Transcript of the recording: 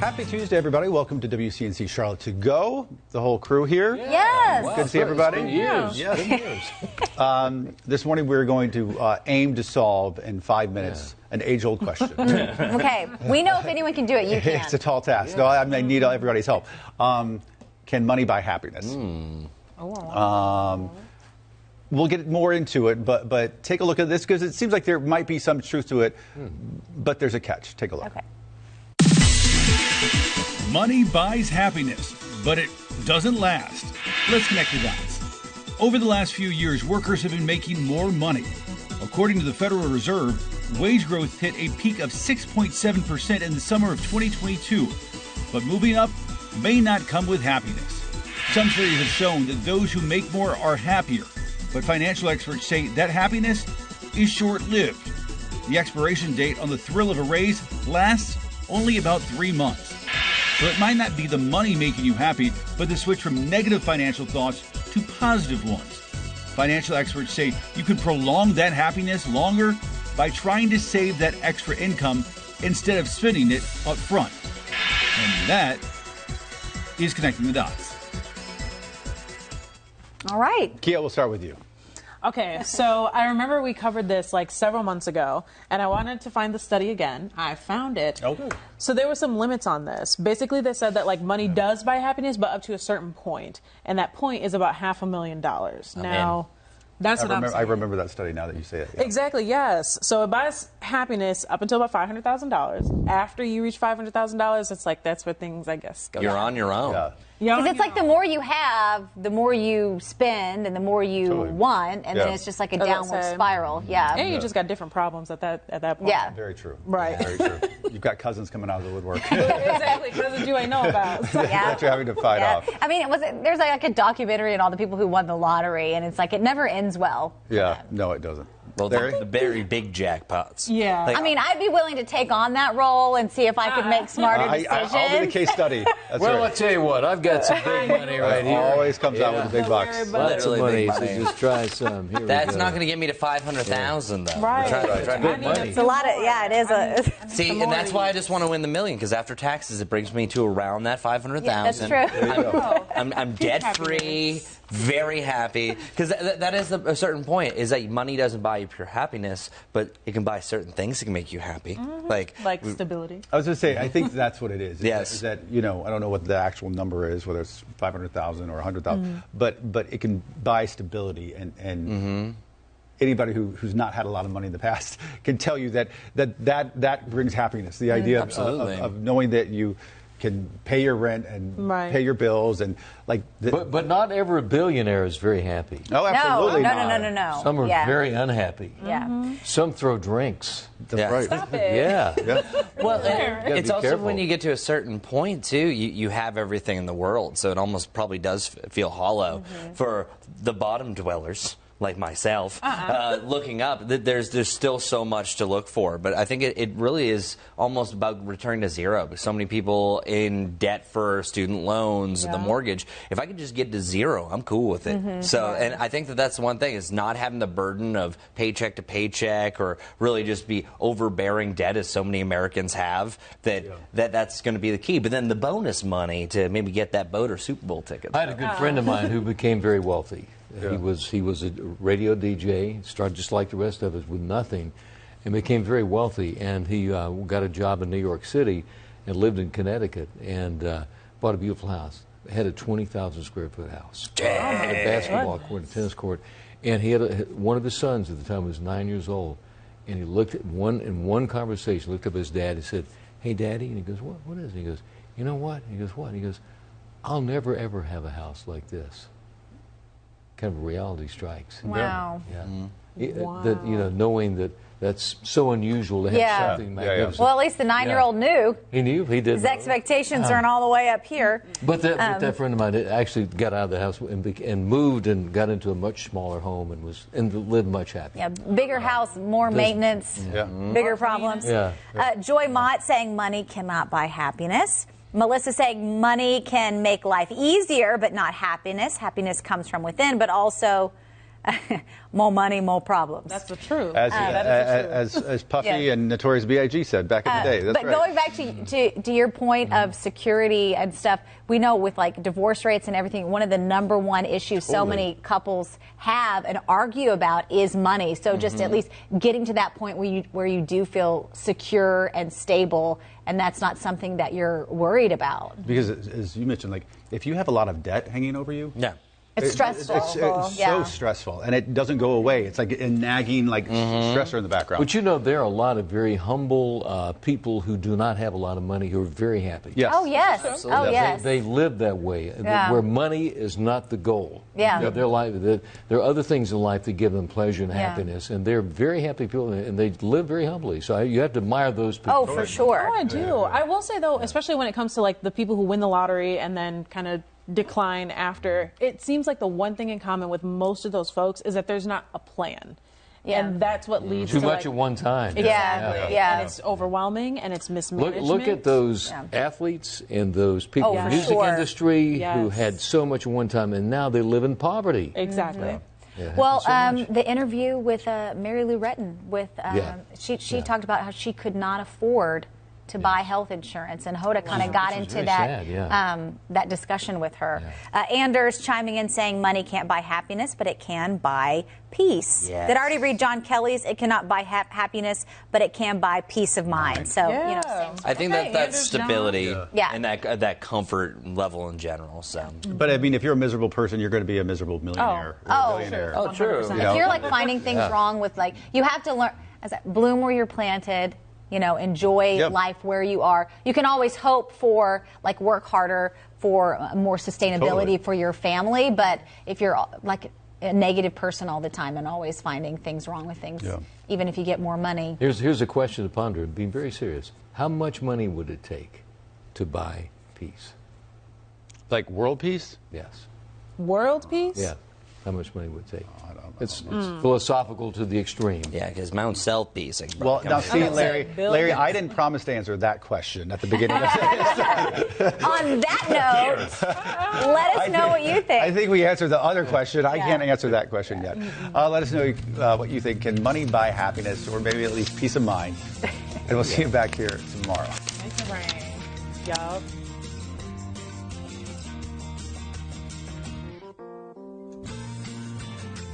Happy Tuesday, everybody. Welcome to WCNC Charlotte To Go. The whole crew here. Yes. Good to see everybody. Good years. Yes. Good years. This morning we're going to aim to solve in 5 minutes an age-old question. Okay, we know if anyone can do it, you can. It's a tall task. No, I need everybody's help. Can money buy happiness? We'll get more into it, but take a look at this because it seems like there might be some truth to it, but there's a catch. Take a look. Okay. Money buys happiness, but it doesn't last. Let's connect the dots. Over the last few years, workers have been making more money. According to the Federal Reserve, wage growth hit a peak of 6.7% in the summer of 2022. But moving up may not come with happiness. Some studies have shown that those who make more are happier, but financial experts say that happiness is short-lived. The expiration date on the thrill of a raise lasts only about 3 months. So it might not be the money making you happy, but the switch from negative financial thoughts to positive ones. Financial experts say you can prolong that happiness longer by trying to save that extra income instead of spending it up front. And that is connecting the dots. All right. Kia, we'll start with you. Okay, so I remember we covered this like several months ago, and I wanted to find the study again. I found it. Okay. So there were some limits on this. Basically, they said that like money does buy happiness, but up to a certain point, and that point is about $500,000. Now, that's what I'm saying. I remember that study now that you say it. Yeah. Exactly, yes. So it buys happiness up until about $500,000. After you reach $500,000, it's like that's where things, I guess, go You're down. on your own. Yeah. Because it's like the more you have, the more you spend, and the more you want, and then it's just like a downward spiral. Yeah. And you just got different problems at that point. Yeah. Very true. Right. Very true. You've got cousins coming out of the woodwork Exactly, cousins you ain't know about. So. Yeah. that you're having to fight off. I mean, there's like a documentary on all the people who won the lottery, and it's like it never ends well. Yeah. No, it doesn't. Well, the very big jackpots. Yeah. Like, I mean, I'd be willing to take on that role and see if I could make smarter decisions. I'll do the case study. That's Well, right. I'll tell you what, I've got some big money right here. Always comes out with a big box. Lots of Literally money, big so money. just try some. Here that's we go. not going to get me to 500,000 though. Right. Good money. It's a lot of, yeah, it is a. See, and that's why I just want to win the million, because after taxes, it brings me to around that 500,000. Yeah, that's true. I'm debt free, very happy, because that is a certain point. Is that money doesn't buy you pure happiness, but it can buy certain things that can make you happy, like stability. I was going to say, I think that's what it is. Yes. Is that, I don't know what the actual number is, whether it's 500,000 or 100,000, but it can buy stability, and anybody who's not had a lot of money in the past can tell you that brings happiness. The idea of knowing that you can pay your rent and pay your bills and like. But not every billionaire is very happy. Oh, absolutely No. Some are very unhappy. Yeah. Some throw drinks. That's right. Stop it. Yeah. Well, and it's be also careful. when you get to a certain point too, you have everything in the world, so it almost probably does feel hollow for the bottom dwellers like myself. Looking up, there's still so much to look for, but I think it really is almost about returning to zero. Because so many people in debt for student loans and the mortgage. If I could just get to zero, I'm cool with it. So, and I think that's one thing, is not having the burden of paycheck to paycheck, or really just be overbearing debt as so many Americans have. That's going to be the key. But then the bonus money to maybe get that boat or Super Bowl ticket. I had a good friend of mine who became very wealthy. Yeah. He was a radio DJ, started just like the rest of us with nothing, and became very wealthy. And he got a job in New York City and lived in Connecticut, and bought a beautiful house. Had a 20,000 square foot house. Had a basketball court, a tennis court, and he had one of his sons at the time was 9 years old, and he looked at one conversation, looked up at his dad and said, "Hey, Daddy," and he goes, "What is it?" He goes, "You know what?" He goes, "What?" He goes, "I'll never ever have a house like this." Kind of reality strikes. Wow. Yeah. That, knowing that's so unusual to have something magnificent. Well, at least the 9-year-old knew. He knew. He did. His expectations aren't all the way up here. But that friend of mine actually got out of the house and moved and got into a much smaller home and lived much happier. Yeah, bigger house, more maintenance, bigger problems. Yeah. Joy Mott saying money cannot buy happiness. Melissa saying money can make life easier, but not happiness. Happiness comes from within, but also more money, more problems. That's the truth. As Puffy and Notorious B.I.G. said back in the day. That's but going back to your point of security and stuff, we know with like divorce rates and everything, one of the number one issues so many couples have and argue about is money. So just at least getting to that point where you do feel secure and stable, and that's not something that you're worried about. Because as you mentioned, like if you have a lot of debt hanging over you, it's stressful. It's so stressful, and it doesn't go away. It's like a nagging, stressor in the background. But you know, there are a lot of very humble people who do not have a lot of money who are very happy. Yes. Oh, yes. Absolutely. Oh, yes. They live that way, where money is not the goal. Yeah. You know, their life, there are other things in life that give them pleasure and happiness, and they're very happy people, and they live very humbly. So you have to admire those people. Oh, for sure. Oh, I do. I will say, though, especially when it comes to like the people who win the lottery and then kind of decline after, it seems like the one thing in common with most of those folks is that there's not a plan. Yeah. And that's what leads to too much at one time. Exactly. Yeah. And it's overwhelming and it's mismanagement. Look at those athletes and those people in the music industry who had so much at one time, and now they live in poverty. Exactly. Well, the interview with Mary Lou Retton, she talked about how she could not afford to buy health insurance, and Hoda kind of got into that discussion with her. Anders chiming in saying money can't buy happiness, but it can buy peace. Did I already read John Kelly's? It cannot buy happiness, but it can buy peace of mind. So you know, same. I think that's stability and that comfort level in general. So, but I mean, if you're a miserable person, you're going to be a miserable millionaire or a billionaire. Oh, true. If you're like finding things wrong with you have to learn bloom where you're planted. You know, enjoy life where you are. You can always hope for, work harder for more sustainability for your family. But if you're like a negative person all the time and always finding things wrong with things, even if you get more money. Here's a question to ponder, being very serious. How much money would it take to buy peace? Like world peace? Yes. World peace? Yeah. How much money would it take? It's philosophical to the extreme. Yeah, because my own self peace. Well, now see, Larry, I didn't promise to answer that question at the beginning of this. On that note, let us know what you think. I think we answered the other question. I can't answer that question yet. Let us know what you think. Can money buy happiness, or maybe at least peace of mind? And we'll see you back here tomorrow. Thanks, Rain. Yup.